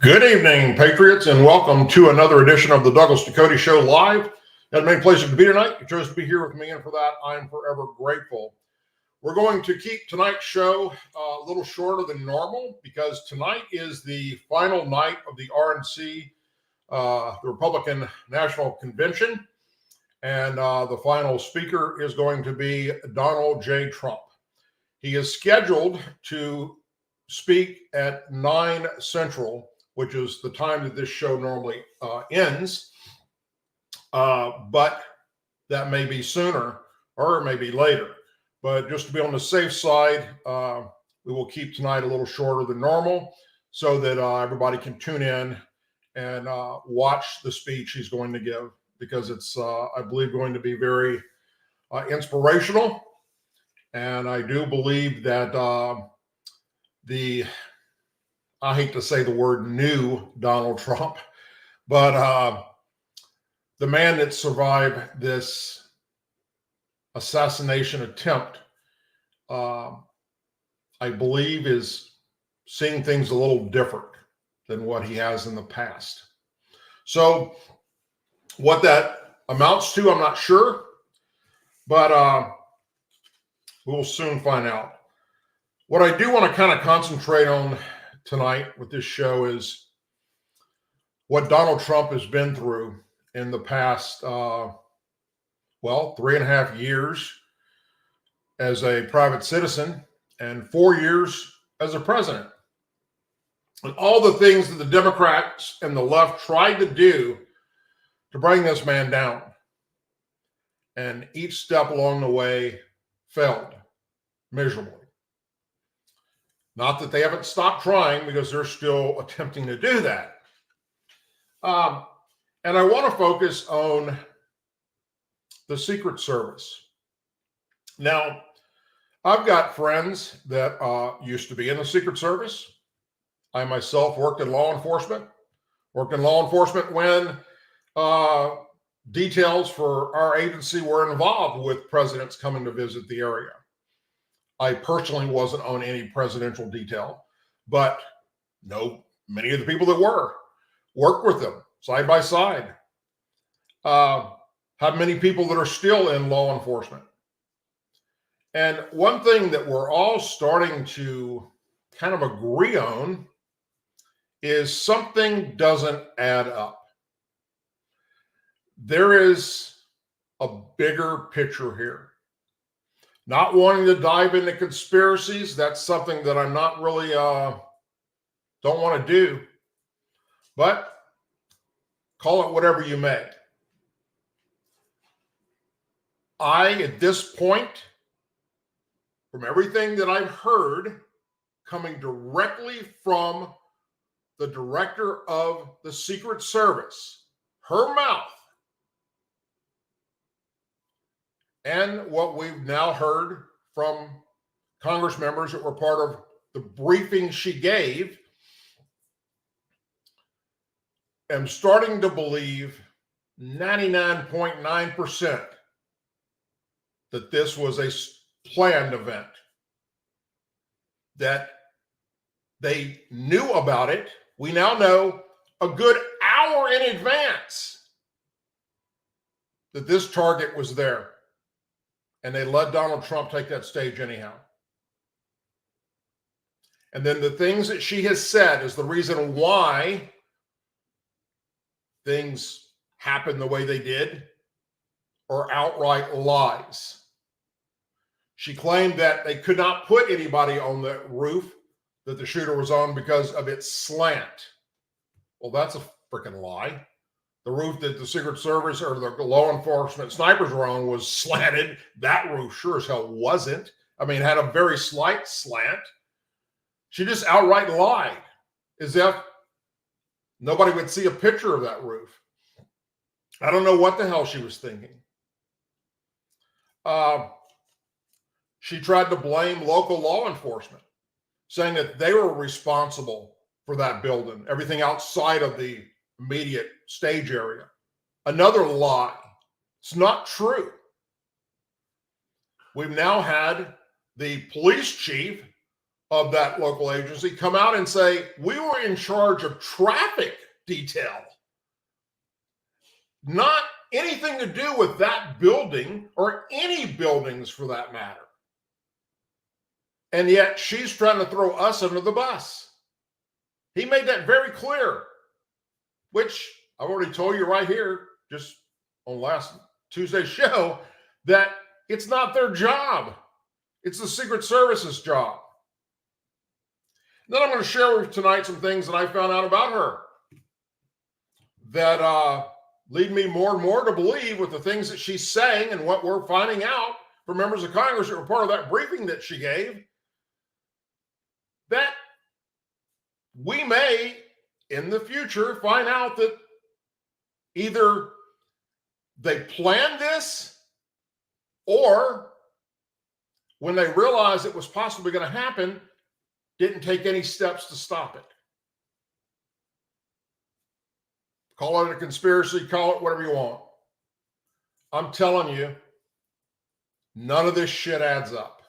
Good evening, Patriots, and welcome to another edition of the Douglas Ducote Show live. Got many places to be tonight. You chose to be here with me, and for that, I am forever grateful. We're going to keep tonight's show a little shorter than normal because tonight is the final night of the RNC, the Republican National Convention, and the final speaker is going to be Donald J. Trump. He is scheduled to speak at 9 Central, which is the time that this show normally ends. But that may be sooner or it may be later. But just to be on the safe side, we will keep tonight a little shorter than normal so that everybody can tune in and watch the speech he's going to give, because it's, I believe, going to be very inspirational. And I do believe that I hate to say the word new Donald Trump, but the man that survived this assassination attempt, I believe, is seeing things a little different than what he has in the past. So what that amounts to, I'm not sure, but we'll soon find out. What I do want to kind of concentrate on tonight with this show is what Donald Trump has been through in the past, 3.5 years as a private citizen and 4 years as a president. And all the things that the Democrats and the left tried to do to bring this man down. And each step along the way failed miserably. Not that they haven't stopped trying, because they're still attempting to do that. And I want to focus on the Secret Service. Now, I've got friends that used to be in the Secret Service. I myself worked in law enforcement. Worked in law enforcement when details for our agency were involved with presidents coming to visit the area. I personally wasn't on any presidential detail, but know many of the people that were. Worked with them side by side. Have many people that are still in law enforcement. And one thing that we're all starting to kind of agree on is something doesn't add up. There is a bigger picture here. Not wanting to dive into conspiracies, that's something that I'm not really, don't want to do. But call it whatever you may. At this point, from everything that I've heard coming directly from the director of the Secret Service, her mouth, and what we've now heard from Congress members that were part of the briefing she gave, am starting to believe 99.9% that this was a planned event, that they knew about it. We now know a good hour in advance that this target was there. And they let Donald Trump take that stage anyhow. And then the things that she has said is the reason why things happened the way they did are outright lies. She claimed that they could not put anybody on the roof that the shooter was on because of its slant. Well, that's a freaking lie. The roof that the Secret Service or the law enforcement snipers were on was slanted. That roof sure as hell wasn't. I mean, it had a very slight slant. She just outright lied, as if nobody would see a picture of that roof. I don't know what the hell she was thinking. She tried to blame local law enforcement, saying that they were responsible for that building, everything outside of the immediate stage area. Another lie. It's not true. We've now had the police chief of that local agency come out and say, we were in charge of traffic detail, not anything to do with that building or any buildings for that matter. And yet she's trying to throw us under the bus. He made that very clear, which I've already told you right here, just on last Tuesday's show, that it's not their job. It's the Secret Service's job. Then I'm going to share with you tonight some things that I found out about her that lead me more and more to believe with the things that she's saying and what we're finding out from members of Congress that were part of that briefing that she gave, that we may, in the future, find out that either they planned this or when they realized it was possibly going to happen, didn't take any steps to stop it. Call it a conspiracy, call it whatever you want. I'm telling you, none of this shit adds up.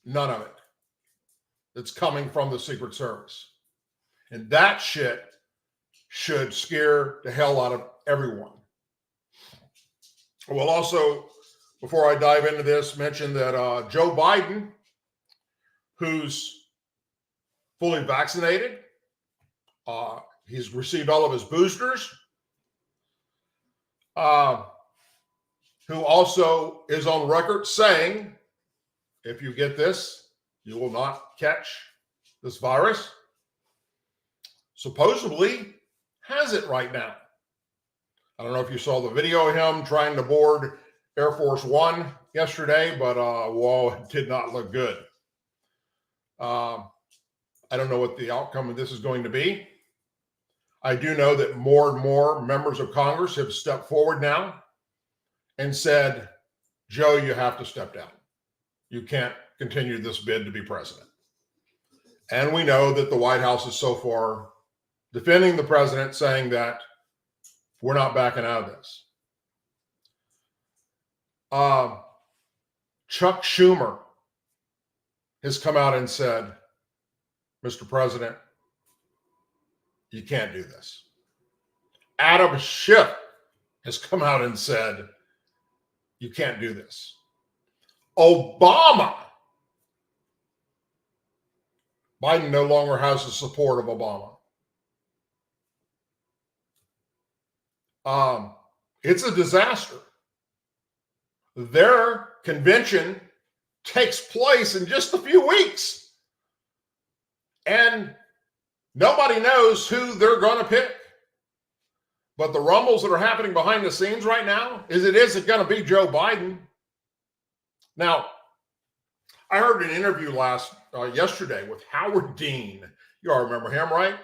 None of it. That's coming from the Secret Service. And that shit should scare the hell out of everyone. We'll also, before I dive into this, mention that Joe Biden, who's fully vaccinated, he's received all of his boosters, who also is on record saying, if you get this, you will not catch this virus, supposedly has it right now. I don't know if you saw the video of him trying to board Air Force One yesterday, but whoa, it did not look good. I don't know what the outcome of this is going to be. I do know that more and more members of Congress have stepped forward now and said, Joe, you have to step down. You can't continue this bid to be president. And we know that the White House is so far defending the president, saying that we're not backing out of this. Chuck Schumer has come out and said, Mr. President, you can't do this. Adam Schiff has come out and said, you can't do this. Obama. Biden no longer has the support of Obama. It's a disaster. Their convention takes place in just a few weeks. And nobody knows who they're going to pick. But the rumbles that are happening behind the scenes right now is it isn't going to be Joe Biden. Now, I heard an interview yesterday with Howard Dean. You all remember him, right?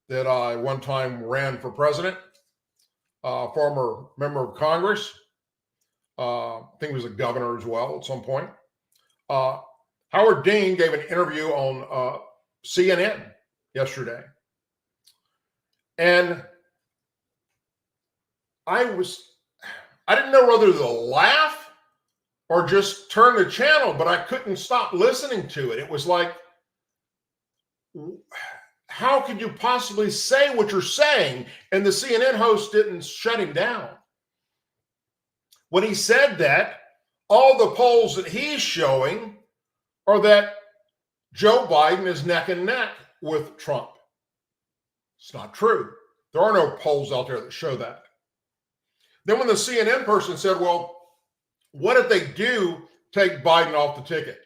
That one time ran for president, former member of Congress. I think he was a governor as well at some point. Howard Dean gave an interview on CNN yesterday. And I didn't know whether to laugh or just turn the channel, but I couldn't stop listening to it. It was like, how could you possibly say what you're saying? And the CNN host didn't shut him down. When he said that, all the polls that he's showing are that Joe Biden is neck and neck with Trump. It's not true. There are no polls out there that show that. Then when the CNN person said, well, what if they do take Biden off the ticket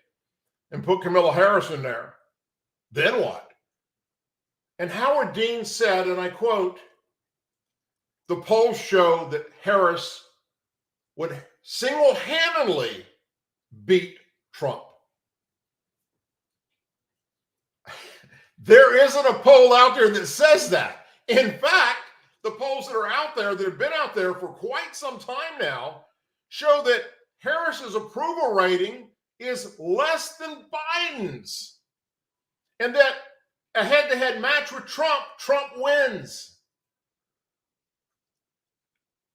and put Kamala Harris in there? Then what? And Howard Dean said, and I quote, the polls show that Harris would single-handedly beat Trump. There isn't a poll out there that says that. In fact, the polls that are out there, that have been out there for quite some time now, show that Harris's approval rating is less than Biden's. And that a head-to-head match with Trump, Trump wins.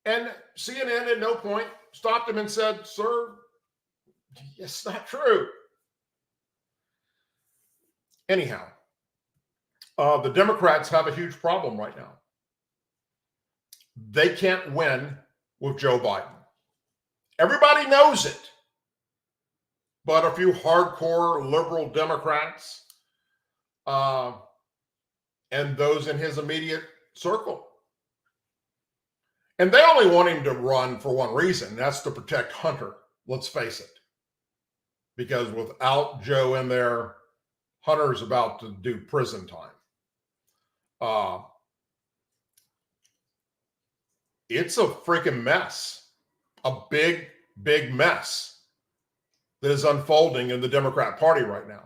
And CNN at no point stopped him and said, sir, it's not true. Anyhow, the Democrats have a huge problem right now. They can't win with Joe Biden. Everybody knows it. But a few hardcore liberal Democrats and those in his immediate circle. And they only want him to run for one reason. That's to protect Hunter. Let's face it. Because without Joe in there, Hunter's about to do prison time. It's a freaking mess. A big, big mess that is unfolding in the Democrat Party right now.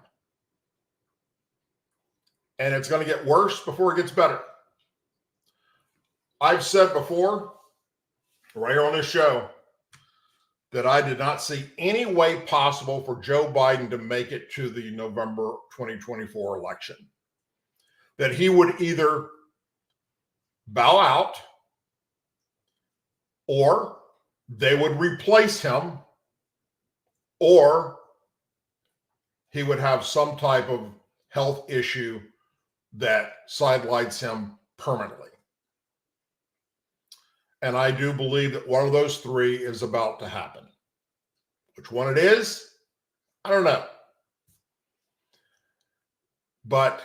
And it's going to get worse before it gets better. I've said before, right here on this show, that I did not see any way possible for Joe Biden to make it to the November 2024 election. That he would either bow out or they would replace him, or he would have some type of health issue that sidelights him permanently. And I do believe that one of those three is about to happen. Which one it is, I don't know. But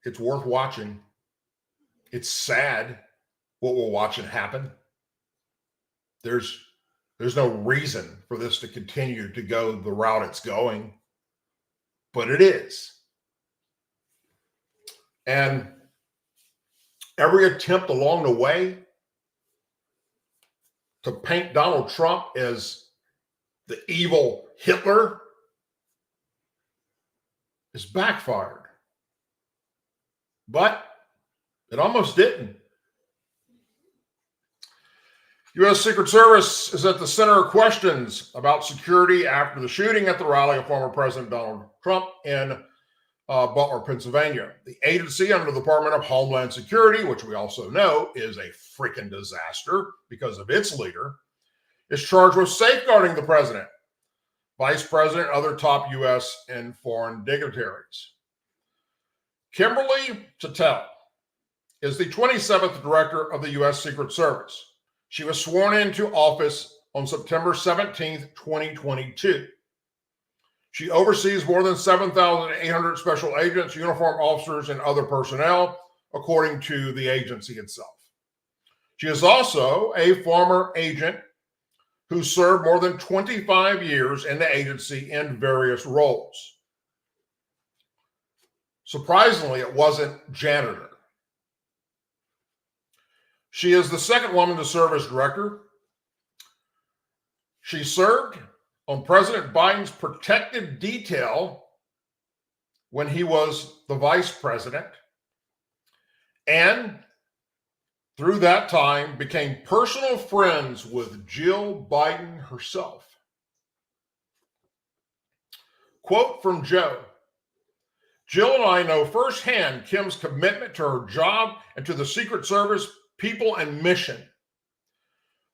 it's worth watching. It's sad what we're watching happen. There's no reason for this to continue to go the route it's going, but it is. And every attempt along the way to paint Donald Trump as the evil Hitler is backfired. But it almost didn't. U.S. Secret Service is at the center of questions about security after the shooting at the rally of former President Donald Trump in Butler, Pennsylvania. The agency under the Department of Homeland Security, which we also know is a freaking disaster because of its leader, is charged with safeguarding the president, vice president, and other top U.S. and foreign dignitaries. Kimberly Chattel is the 27th director of the U.S. Secret Service. She was sworn into office on September 17th, 2022. She oversees more than 7,800 special agents, uniformed officers, and other personnel, according to the agency itself. She is also a former agent who served more than 25 years in the agency in various roles. Surprisingly, it wasn't janitor. She is the second woman to serve as director. She served on President Biden's protective detail when he was the vice president, and through that time became personal friends with Jill Biden herself. Quote from Joe: Jill and I know firsthand Kim's commitment to her job and to the Secret Service people and mission.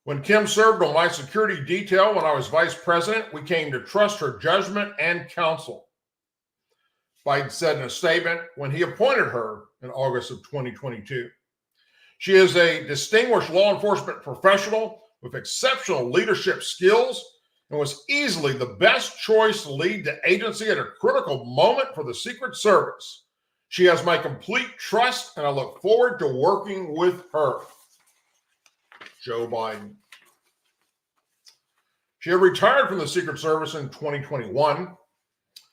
When Kim served on my security detail when I was vice president, we came to trust her judgment and counsel. Biden said in a statement when he appointed her in August of 2022. She is a distinguished law enforcement professional with exceptional leadership skills and was easily the best choice to lead the agency at a critical moment for the Secret Service. She has my complete trust, and I look forward to working with her. Joe Biden. She had retired from the Secret Service in 2021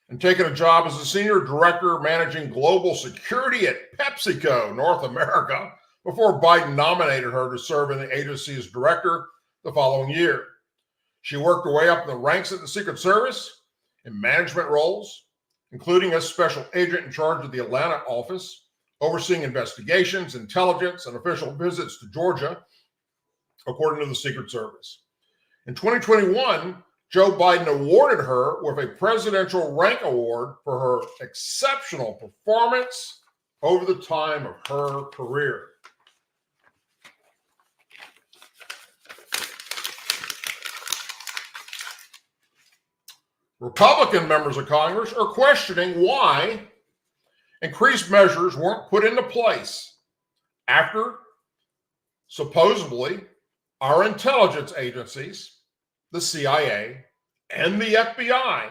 and taken a job as a senior director managing global security at PepsiCo North America before Biden nominated her to serve in the agency as director the following year. She worked her way up in the ranks at the Secret Service in management roles, including as special agent in charge of the Atlanta office, overseeing investigations, intelligence, and official visits to Georgia, according to the Secret Service. In 2021, Joe Biden awarded her with a Presidential Rank Award for her exceptional performance over the time of her career. Republican members of Congress are questioning why increased measures weren't put into place after supposedly our intelligence agencies, the CIA, and the FBI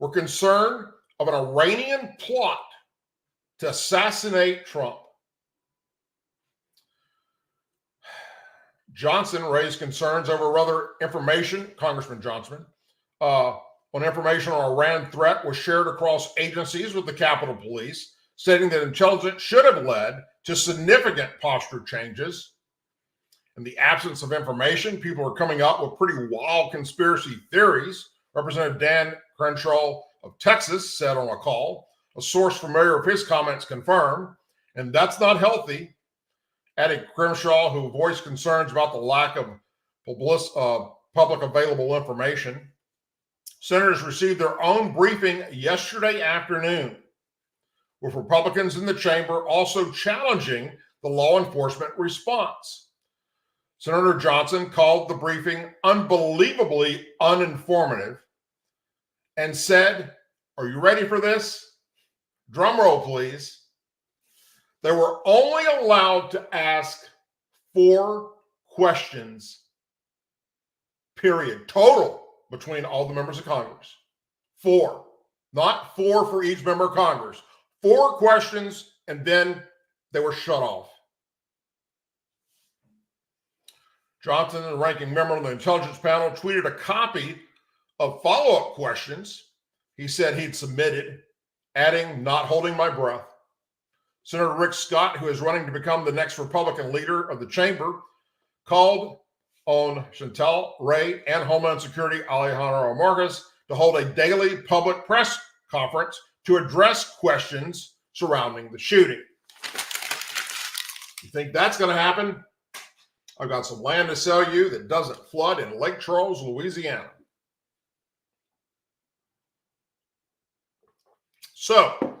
were concerned of an Iranian plot to assassinate Trump. Johnson raised concerns over other information, Congressman Johnson, on information on Iran threat was shared across agencies with the Capitol Police, stating that intelligence should have led to significant posture changes. In the absence of information, people are coming up with pretty wild conspiracy theories. Representative Dan Crenshaw of Texas said on a call, a source familiar with his comments confirmed, and that's not healthy. Adding Crenshaw, who voiced concerns about the lack of public available information. Senators received their own briefing yesterday afternoon, with Republicans in the chamber also challenging the law enforcement response. Senator Johnson called the briefing unbelievably uninformative and said, "Are you ready for this? Drum roll, please." They were only allowed to ask 4 questions, period, total, between all the members of Congress. 4, not 4 for each member of Congress. 4 questions, and then they were shut off. Johnson, the ranking member of the intelligence panel, tweeted a copy of follow-up questions he said he'd submitted, adding, "Not holding my breath." Senator Rick Scott, who is running to become the next Republican leader of the chamber, called on Chantal Ray and Homeland Security Alejandro Mayorkas to hold a daily public press conference to address questions surrounding the shooting. You think that's going to happen? I've got some land to sell you that doesn't flood in Lake Charles, Louisiana. So,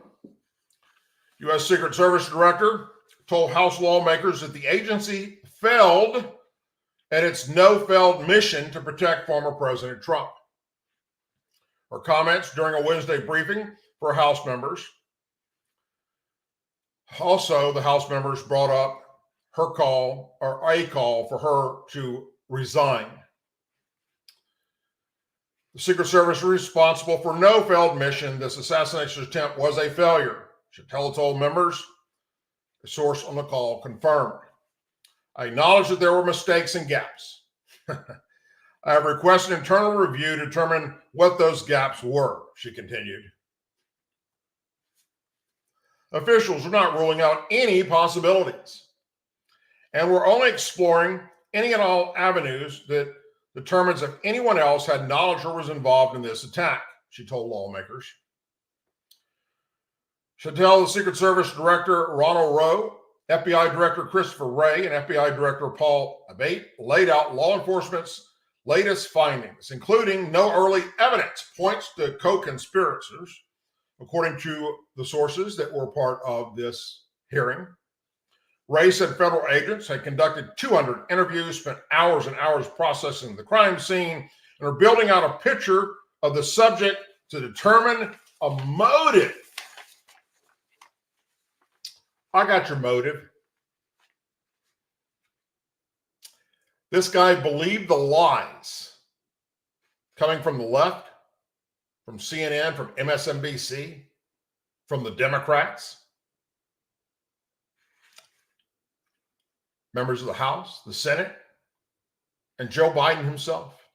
U.S. Secret Service Director told House lawmakers that the agency failed at its no-failed mission to protect former President Trump. Her comments during a Wednesday briefing for House members. Also, the House members brought up her call, or a call for her to resign. The Secret Service is responsible for no failed mission. This assassination attempt was a failure. Chattel told members, a source on the call confirmed. I acknowledge that there were mistakes and gaps. I have requested internal review to determine what those gaps were, she continued. Officials are not ruling out any possibilities, and we're only exploring any and all avenues that determines if anyone else had knowledge or was involved in this attack, she told lawmakers. Chattel, the Secret Service Director Ronald Rowe, FBI Director Christopher Wray, and FBI Director Paul Abate laid out law enforcement's latest findings, including no early evidence points to co-conspirators, according to the sources that were part of this hearing. Wray said federal agents had conducted 200 interviews, spent hours and hours processing the crime scene, and are building out a picture of the subject to determine a motive. I got your motive. This guy believed the lies coming from the left, from CNN, from MSNBC, from the Democrats, members of the House, the Senate, and Joe Biden himself.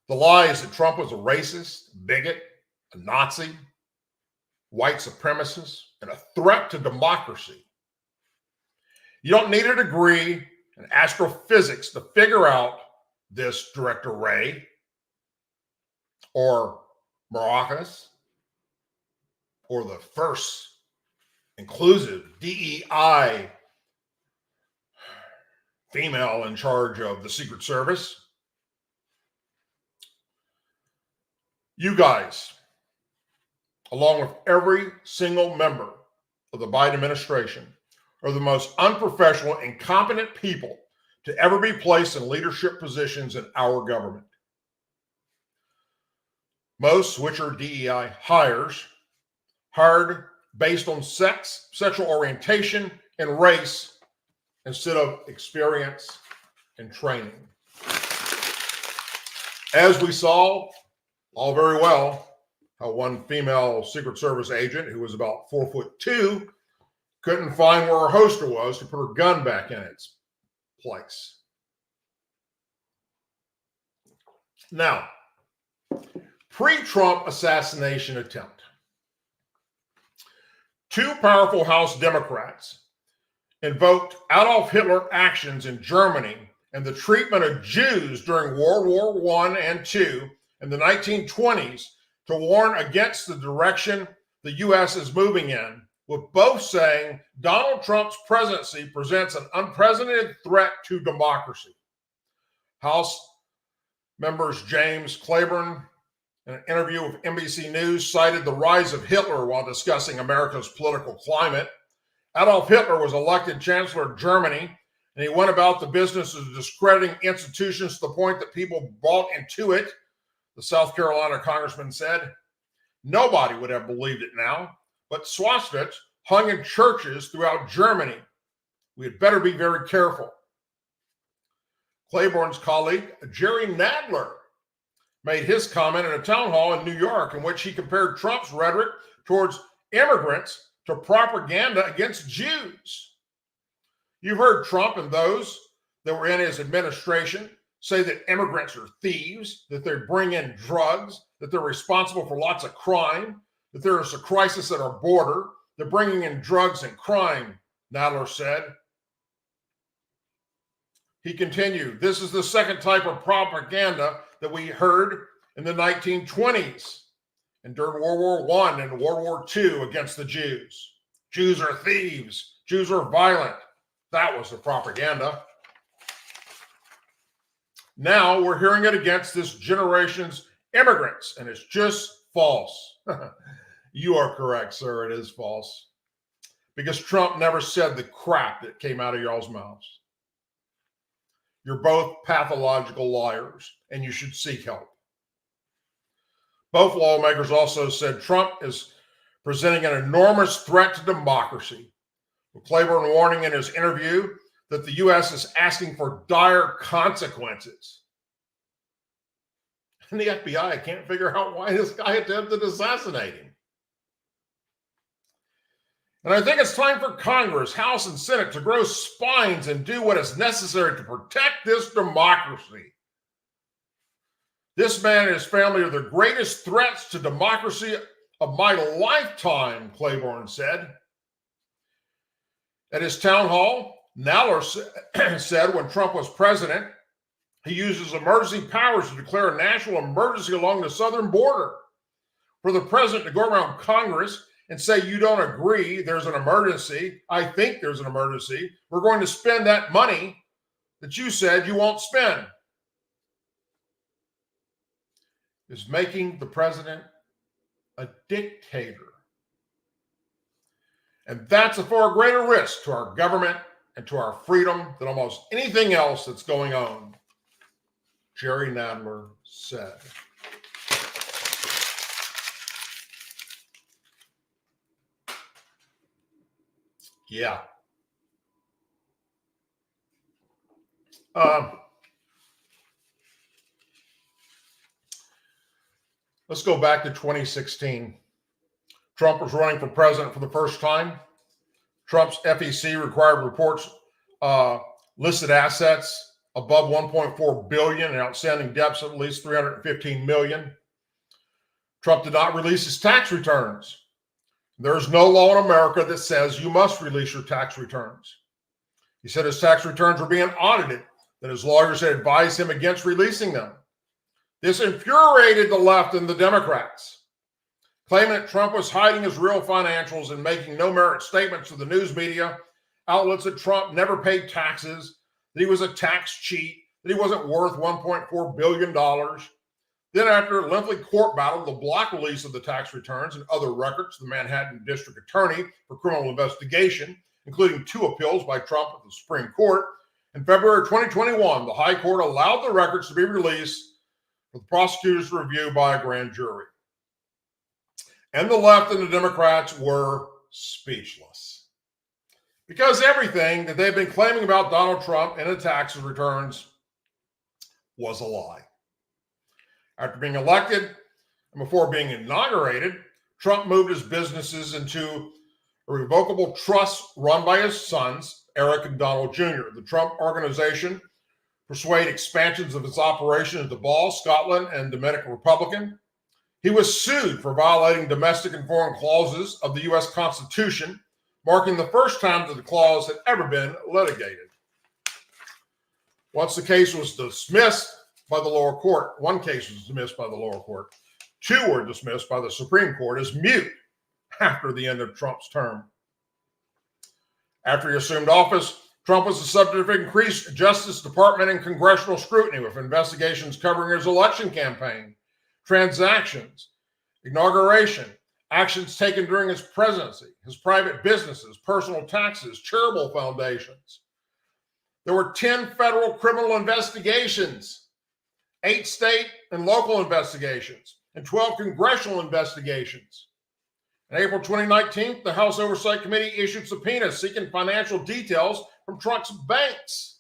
The lies that Trump was a racist, bigot, a Nazi, white supremacist, and a threat to democracy. You don't need a degree in astrophysics to figure out this, Director Wray, or Mayorkas, or the first inclusive DEI female in charge of the Secret Service. You guys, along with every single member of the Biden administration, are the most unprofessional, incompetent people to ever be placed in leadership positions in our government. Most, which are DEI hires, hired based on sex, sexual orientation, and race instead of experience and training. As we saw, all very well, how one female Secret Service agent who was about 4'2" couldn't find where her holster was to put her gun back in its place. Now, pre-Trump assassination attempt. Two powerful House Democrats invoked Adolf Hitler actions in Germany and the treatment of Jews during World War I and II in the 1920s to warn against the direction the U.S. is moving in, with both saying Donald Trump's presidency presents an unprecedented threat to democracy. House members James Claiborne, in an interview with NBC News, cited the rise of Hitler while discussing America's political climate. Adolf Hitler was elected Chancellor of Germany, and he went about the business of discrediting institutions to the point that people bought into it, the South Carolina congressman said. Nobody would have believed it now, but swastikas hung in churches throughout Germany. We had better be very careful. Claiborne's colleague, Jerry Nadler, made his comment in a town hall in New York in which he compared Trump's rhetoric towards immigrants to propaganda against Jews. You've heard Trump and those that were in his administration say that immigrants are thieves, that they bring in drugs, that they're responsible for lots of crime, that there is a crisis at our border, they're bringing in drugs and crime, Nadler said. He continued, this is the second type of propaganda that we heard in the 1920s and during World War I and World War II against the Jews. Jews are thieves. Jews are violent. That was the propaganda. Now we're hearing it against this generation's immigrants, and it's just false. You are correct, sir. It is false. Because Trump never said the crap that came out of y'all's mouths. You're both pathological liars, and you should seek help. Both lawmakers also said Trump is presenting an enormous threat to democracy, with Claiborne warning in his interview that the U.S. is asking for dire consequences. And the FBI can't figure out why this guy attempted to assassinate him. And I think it's time for Congress, House, and Senate to grow spines and do what is necessary to protect this democracy. This man and his family are the greatest threats to democracy of my lifetime, Claiborne said. At his town hall, Nadler said when Trump was president, he used his emergency powers to declare a national emergency along the southern border. For the president to go around Congress and say, you don't agree, there's an emergency, I think there's an emergency, we're going to spend that money that you said you won't spend, is making the president a dictator. And that's a far greater risk to our government and to our freedom than almost anything else that's going on, Jerry Nadler said. Yeah. Let's go back to 2016. Trump was running for president for the first time. Trump's FEC required reports listed assets above $1.4 billion and outstanding debts of at least $315 million. Trump did not release his tax returns. There's no law in America that says you must release your tax returns. He said his tax returns were being audited, that his lawyers had advised him against releasing them. This infuriated the left and the Democrats, claiming that Trump was hiding his real financials and making no merit statements to the news media, outlets that Trump never paid taxes, that he was a tax cheat, that he wasn't worth $1.4 billion. Then after a lengthy court battle, the block release of the tax returns and other records to the Manhattan District Attorney for criminal investigation, including 2 appeals by Trump at the Supreme Court. In February 2021, the High Court allowed the records to be released for the prosecutors to review by a grand jury. And the left and the Democrats were speechless, because everything that they've been claiming about Donald Trump and the tax returns was a lie. After being elected and before being inaugurated, Trump moved his businesses into a revocable trust run by his sons, Eric and Donald Jr. The Trump Organization pursued expansions of its operation into Ball, Scotland, and Dominican Republic. He was sued for violating domestic and foreign clauses of the U.S. Constitution, marking the first time that the clause had ever been litigated. Once the case was dismissed by the lower court, one case was dismissed by the lower court, two were dismissed by the Supreme Court as moot after the end of Trump's term. After he assumed office, Trump was the subject of increased Justice Department and congressional scrutiny, with investigations covering his election campaign, transactions, inauguration, actions taken during his presidency, his private businesses, personal taxes, charitable foundations. There were 10 federal criminal investigations, 8 state and local investigations, and 12 congressional investigations. In April 2019, the House Oversight Committee issued subpoenas seeking financial details from Trump's banks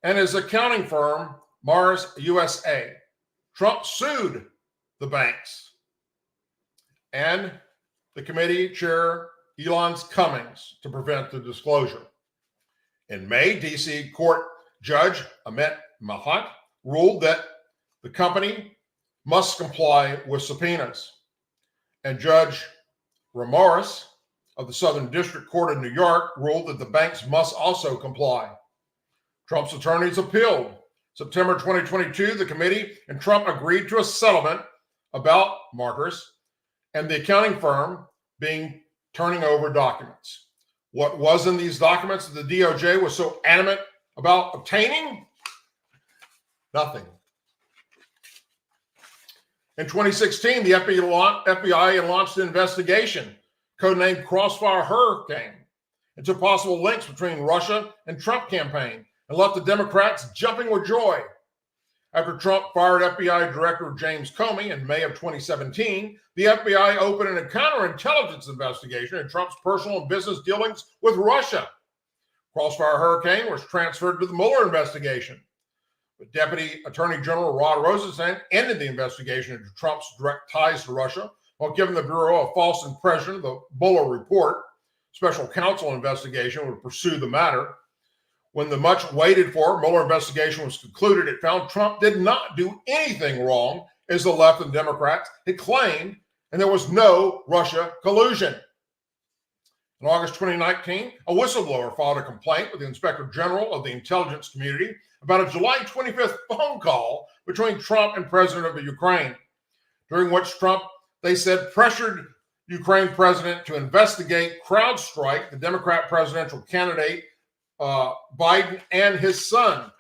and his accounting firm, Mars USA. Trump sued the banks, and the committee chair, Elon Cummings, to prevent the disclosure. In May, D.C. Court Judge Amit Mahat ruled that the company must comply with subpoenas, and Judge Ramirez of the Southern District Court of New York ruled that the banks must also comply. Trump's attorneys appealed. September 2022, the committee and Trump agreed to a settlement about Marcus and the accounting firm turning over documents. What was in these documents that the DOJ was so adamant about obtaining? Nothing. In 2016, the FBI launched an investigation, codenamed Crossfire Hurricane, into possible links between Russia and Trump campaign, and left the Democrats jumping with joy. After Trump fired FBI Director James Comey in May of 2017, the FBI opened a counterintelligence investigation into Trump's personal and business dealings with Russia. Crossfire Hurricane was transferred to the Mueller investigation. But Deputy Attorney General Rod Rosenstein ended the investigation into Trump's direct ties to Russia while giving the Bureau a false impression of the Mueller report. Special counsel investigation would pursue the matter. When the much waited for Mueller investigation was concluded, it found Trump did not do anything wrong, as the left and Democrats had claimed, and there was no Russia collusion. In August 2019, a whistleblower filed a complaint with the Inspector General of the intelligence community about a July 25th phone call between Trump and President of Ukraine, during which Trump, they said, pressured Ukraine president to investigate CrowdStrike, the Democrat presidential candidate, Biden and his son.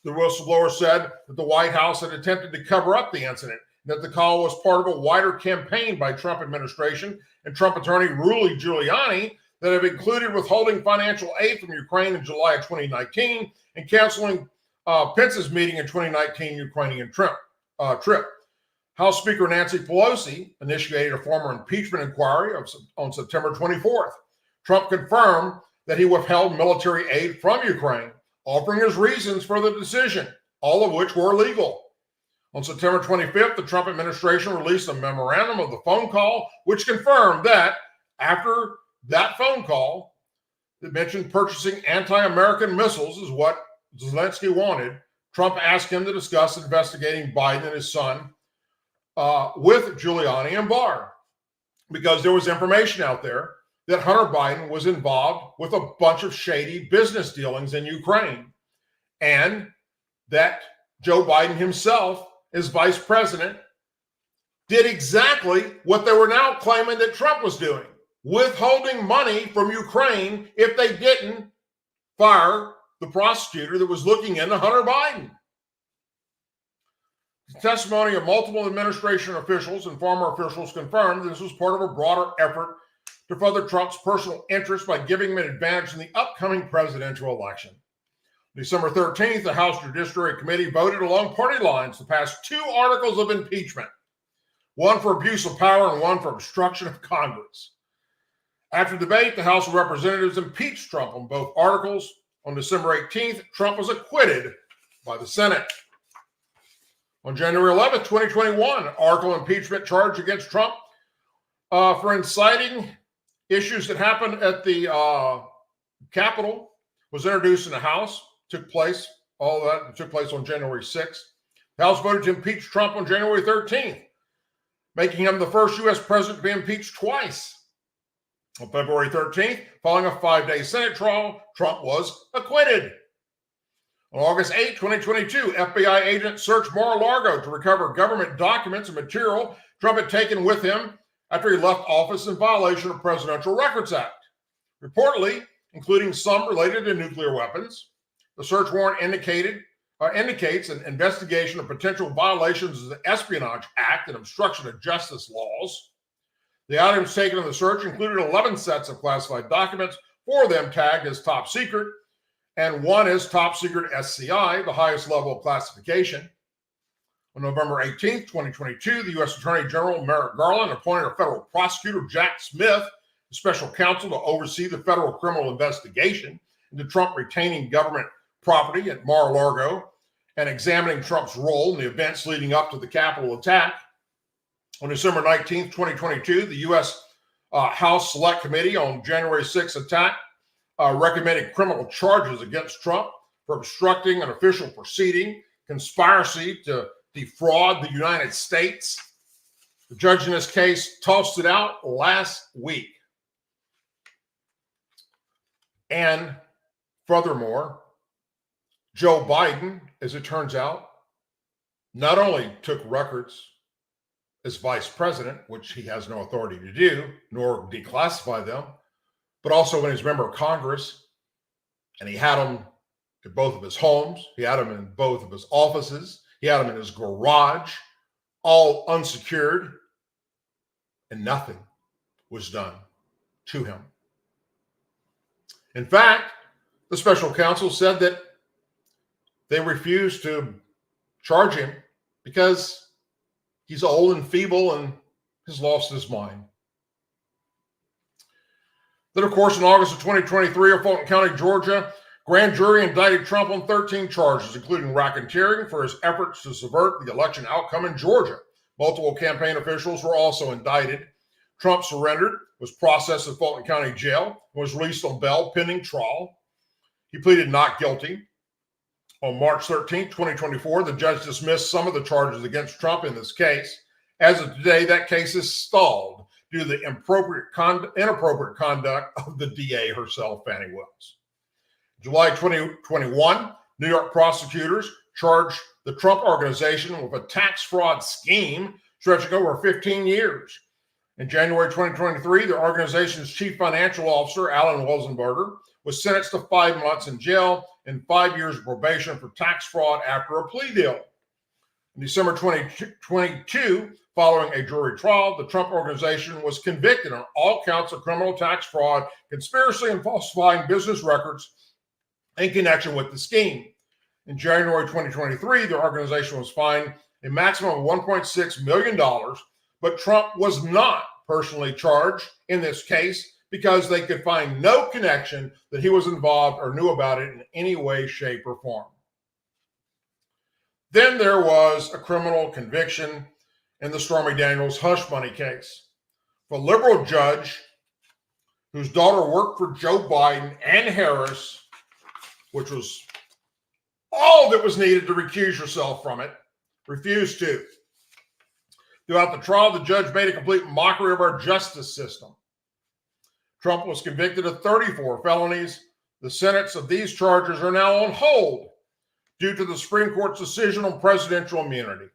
The whistleblower said that the White House had attempted to cover up the incident, that the call was part of a wider campaign by Trump administration and Trump attorney Rudy Giuliani that have included withholding financial aid from Ukraine in July of 2019 and canceling Pence's meeting in 2019 Ukrainian trip. House Speaker Nancy Pelosi initiated a formal impeachment inquiry on September 24th. Trump confirmed that he withheld military aid from Ukraine, offering his reasons for the decision, all of which were legal. On September 25th, the Trump administration released a memorandum of the phone call, which confirmed that after that phone call that mentioned purchasing anti-American missiles is what Zelensky wanted, Trump asked him to discuss investigating Biden and his son with Giuliani and Barr, because there was information out there that Hunter Biden was involved with a bunch of shady business dealings in Ukraine, and that Joe Biden himself, as vice president, did exactly what they were now claiming that Trump was doing, withholding money from Ukraine if they didn't fire the prosecutor that was looking into Hunter Biden. The testimony of multiple administration officials and former officials confirmed this was part of a broader effort to further Trump's personal interest by giving him an advantage in the upcoming presidential election. December 13th, the House Judiciary Committee voted along party lines to pass 2 articles of impeachment, one for abuse of power and one for obstruction of Congress. After debate, the House of Representatives impeached Trump on both articles. On December 18th, Trump was acquitted by the Senate. On January 11th, 2021, article impeachment charge against Trump for inciting issues that happened at the Capitol was introduced in the House. All that took place on January 6th. The House voted to impeach Trump on January 13th, making him the first U.S. president to be impeached twice. On February 13th, following a 5-day Senate trial, Trump was acquitted. On August 8, 2022, FBI agents searched Mar-a-Lago to recover government documents and material Trump had taken with him after he left office in violation of Presidential Records Act, reportedly including some related to nuclear weapons. The search warrant indicates an investigation of potential violations of the Espionage Act and obstruction of justice laws. The items taken in the search included 11 sets of classified documents, 4 of them tagged as top secret, and 1 is top secret SCI, the highest level of classification. On November 18, 2022, the U.S. Attorney General Merrick Garland appointed a federal prosecutor, Jack Smith, a special counsel to oversee the federal criminal investigation into Trump retaining government property at Mar-a-Lago and examining Trump's role in the events leading up to the Capitol attack. On December 19, 2022, the U.S. House Select Committee on January 6 attack recommended criminal charges against Trump for obstructing an official proceeding, conspiracy to defraud the United States. The judge in this case tossed it out last week. And furthermore, Joe Biden, as it turns out, not only took records as vice president, which he has no authority to do, nor declassify them, but also when he's a member of Congress, and he had them at both of his homes, he had them in both of his offices, he had them in his garage, all unsecured, and nothing was done to him. In fact, the special counsel said that they refused to charge him because he's old and feeble and has lost his mind. Then, of course, in August of 2023, a Fulton County, Georgia, grand jury indicted Trump on 13 charges, including racketeering for his efforts to subvert the election outcome in Georgia. Multiple campaign officials were also indicted. Trump surrendered, was processed at Fulton County Jail, and was released on bail pending trial. He pleaded not guilty. On March 13, 2024, the judge dismissed some of the charges against Trump in this case. As of today, that case is stalled due to the inappropriate conduct of the DA herself, Fani Willis. July 2021, New York prosecutors charged the Trump Organization with a tax fraud scheme stretching over 15 years. In January 2023, the organization's chief financial officer, Alan Rosenberger, was sentenced to 5 months in jail and 5 years of probation for tax fraud after a plea deal. In December 2022, following a jury trial, the Trump Organization was convicted on all counts of criminal tax fraud, conspiracy, and falsifying business records in connection with the scheme. In January 2023, the organization was fined a maximum of $1.6 million, but Trump was not personally charged in this case because they could find no connection that he was involved or knew about it in any way, shape, or form. Then there was a criminal conviction in the Stormy Daniels hush money case. A liberal judge whose daughter worked for Joe Biden and Harris, which was all that was needed to recuse yourself from it, refused to. Throughout the trial, the judge made a complete mockery of our justice system. Trump was convicted of 34 felonies. The sentence of these charges are now on hold due to the Supreme Court's decision on presidential immunity.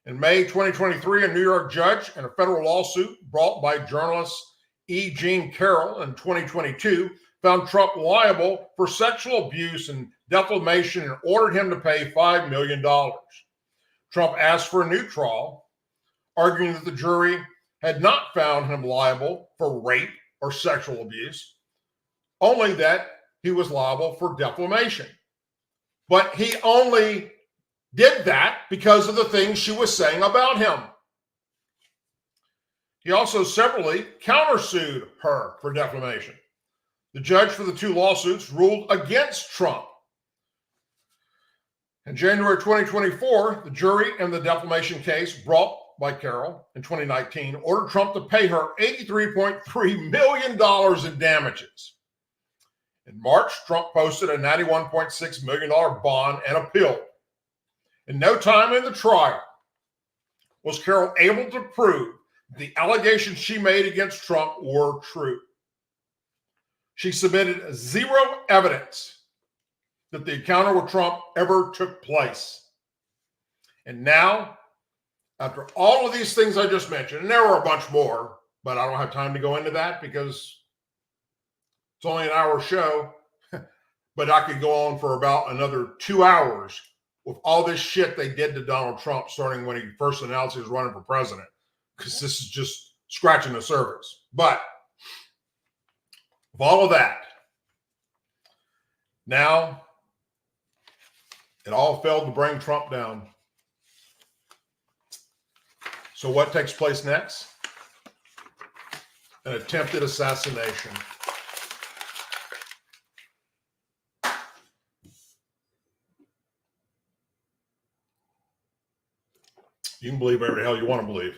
In May 2023, a New York judge in a federal lawsuit brought by journalist E. Jean Carroll in 2022 found Trump liable for sexual abuse and defamation and ordered him to pay $5 million. Trump asked for a new trial, arguing that the jury had not found him liable for rape or sexual abuse, only that he was liable for defamation. But he only did that because of the things she was saying about him. He also separately countersued her for defamation. The judge for the two lawsuits ruled against Trump. In January 2024, the jury in the defamation case brought by Carroll in 2019 ordered Trump to pay her $83.3 million in damages. In March, Trump posted a $91.6 million bond and appealed. In no time in the trial was Carroll able to prove the allegations she made against Trump were true. She submitted zero evidence that the encounter with Trump ever took place. And now, after all of these things I just mentioned, and there were a bunch more, but I don't have time to go into that because it's only an hour show, but I could go on for about another 2 hours with all this shit they did to Donald Trump starting when he first announced he was running for president, because this is just scratching the surface. But with all of that, now it all failed to bring Trump down. So what takes place next? An attempted assassination. You can believe whatever the hell you want to believe.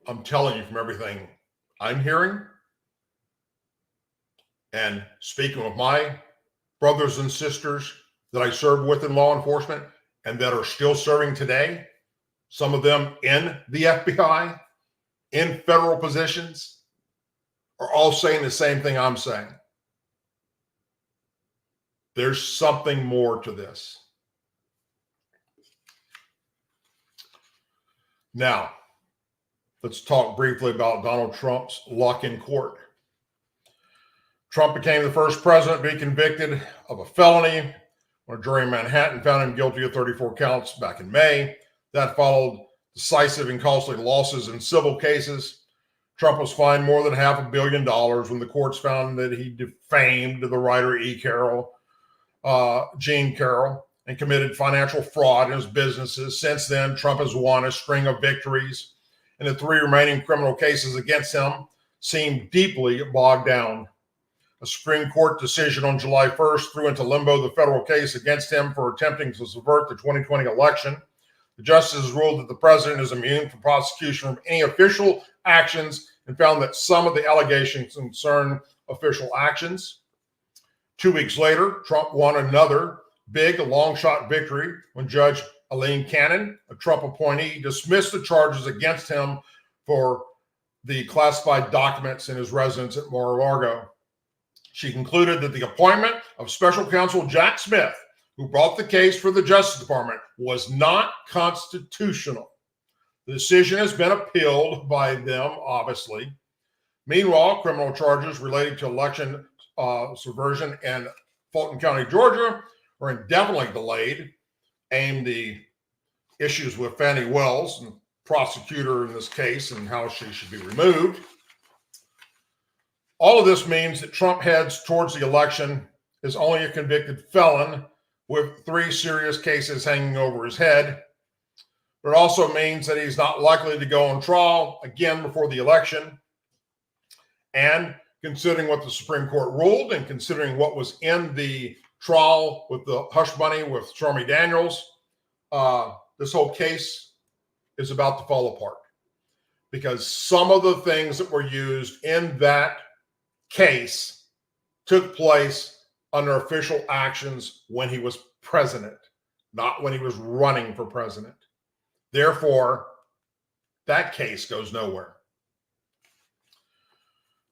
I'm telling you from everything I'm hearing and speaking with my brothers and sisters that I served with in law enforcement and that are still serving today, some of them in the FBI, in federal positions, are all saying the same thing I'm saying. There's something more to this. Now, let's talk briefly about Donald Trump's luck in court. Trump became the first president to be convicted of a felony when a jury in Manhattan found him guilty of 34 counts back in May. That followed decisive and costly losses in civil cases. Trump was fined more than $500 million when the courts found that he defamed the writer Jean Carroll, and committed financial fraud in his businesses. Since then, Trump has won a string of victories, and the three remaining criminal cases against him seem deeply bogged down. A Supreme Court decision on July 1st threw into limbo the federal case against him for attempting to subvert the 2020 election. The justices ruled that the president is immune from prosecution from any official actions and found that some of the allegations concern official actions. 2 weeks later, Trump won another big long shot victory when Judge Elaine Cannon, a Trump appointee, dismissed the charges against him for the classified documents in his residence at Mar-a-Lago. She concluded that the appointment of special counsel Jack Smith, who brought the case for the Justice Department, was not constitutional. The decision has been appealed by them, obviously. Meanwhile, criminal charges related to election subversion in Fulton County, Georgia, are indefinitely delayed, aimed the issues with Fannie Wells, and prosecutor in this case, and how she should be removed. All of this means that Trump heads towards the election as only a convicted felon with 3 serious cases hanging over his head. But it also means that he's not likely to go on trial again before the election. And considering what the Supreme Court ruled and considering what was in the trial with the hush money with Stormy Daniels, this whole case is about to fall apart because some of the things that were used in that case took place under official actions when he was president, not when he was running for president. Therefore, that case goes nowhere.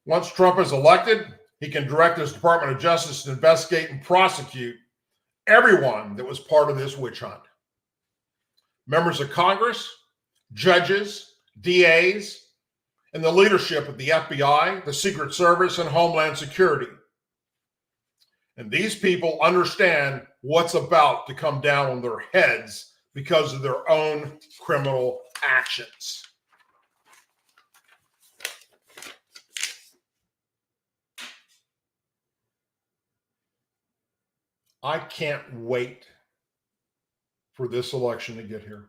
Once Trump is elected, he can direct his Department of Justice to investigate and prosecute everyone that was part of this witch hunt. Members of Congress, judges, DAs, and the leadership of the FBI, the Secret Service, and Homeland Security. And these people understand what's about to come down on their heads because of their own criminal actions. I can't wait for this election to get here.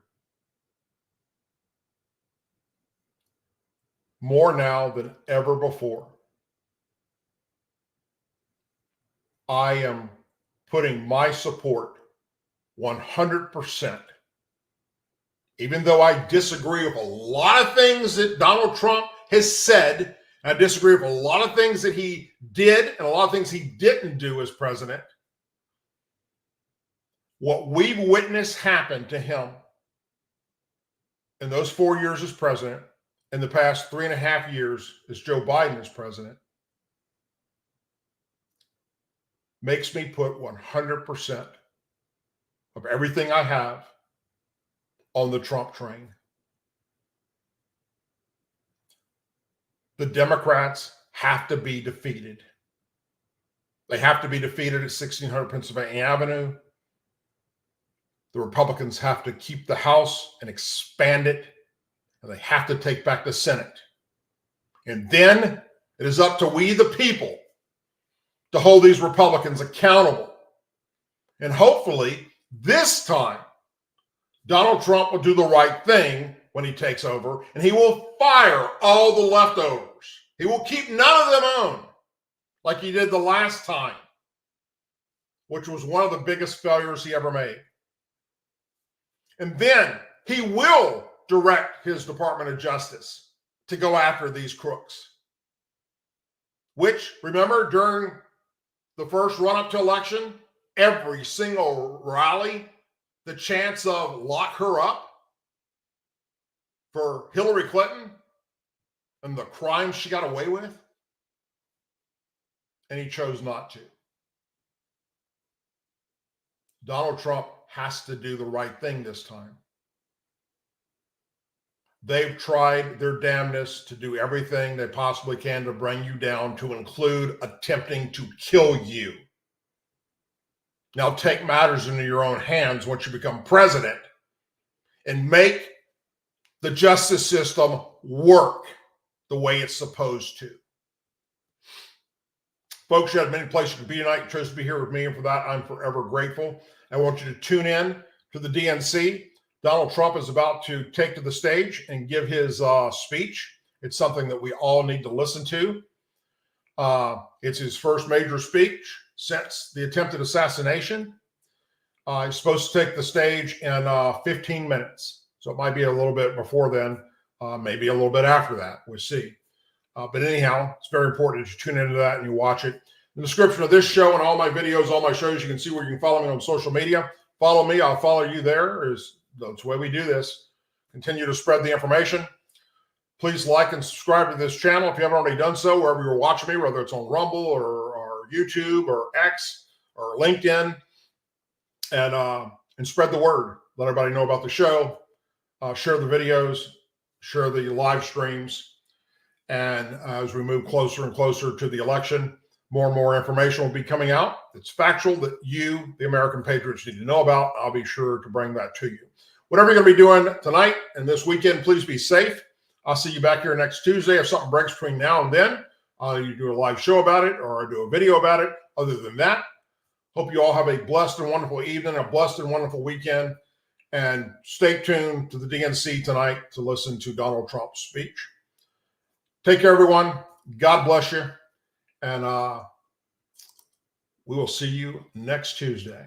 More now than ever before. I am putting my support 100%. Even though I disagree with a lot of things that Donald Trump has said, I disagree with a lot of things that he did and a lot of things he didn't do as president. What we've witnessed happen to him in those 4 years as president, in the past 3.5 years as Joe Biden is president, makes me put 100% of everything I have on the Trump train. The Democrats have to be defeated. They have to be defeated at 1600 Pennsylvania Avenue. The Republicans have to keep the House and expand it, and they have to take back the Senate. And then it is up to we, the people, to hold these Republicans accountable. And hopefully, this time, Donald Trump will do the right thing when he takes over, and he will fire all the leftovers. He will keep none of them on, like he did the last time, which was one of the biggest failures he ever made. And then he will direct his Department of Justice to go after these crooks, which, remember, during the first run-up to election, every single rally, the chance of lock her up for Hillary Clinton and the crimes she got away with, and he chose not to. Donald Trump has to do the right thing this time. They've tried their damnedest to do everything they possibly can to bring you down, to include attempting to kill you. Now take matters into your own hands once you become president and make the justice system work the way it's supposed to. Folks, you had many places you could be tonight. You chose to be here with me, and for that, I'm forever grateful. I want you to tune in to the DNC. Donald Trump is about to take to the stage and give his speech. It's something that we all need to listen to. It's his first major speech since the attempted assassination. He's supposed to take the stage in 15 minutes. So it might be a little bit before then, maybe a little bit after that. We'll see. But anyhow, it's very important that you tune into that and you watch it. In the description of this show and all my videos, all my shows, you can see where you can follow me on social media. Follow me. I'll follow you there. That's the way we do this. Continue to spread the information. Please like and subscribe to this channel if you haven't already done so, wherever you're watching me, whether it's on Rumble or YouTube or X or LinkedIn, and spread the word. Let everybody know about the show. Share the videos, share the live streams. And as we move closer and closer to the election, more and more information will be coming out. It's factual that you, the American patriots, need to know about. I'll be sure to bring that to you. Whatever you're going to be doing tonight and this weekend, please be safe. I'll see you back here next Tuesday. If something breaks between now and then, you do a live show about it or I do a video about it. Other than that, hope you all have a blessed and wonderful evening, a blessed and wonderful weekend. And stay tuned to the DNC tonight to listen to Donald Trump's speech. Take care, everyone. God bless you. And we will see you next Tuesday.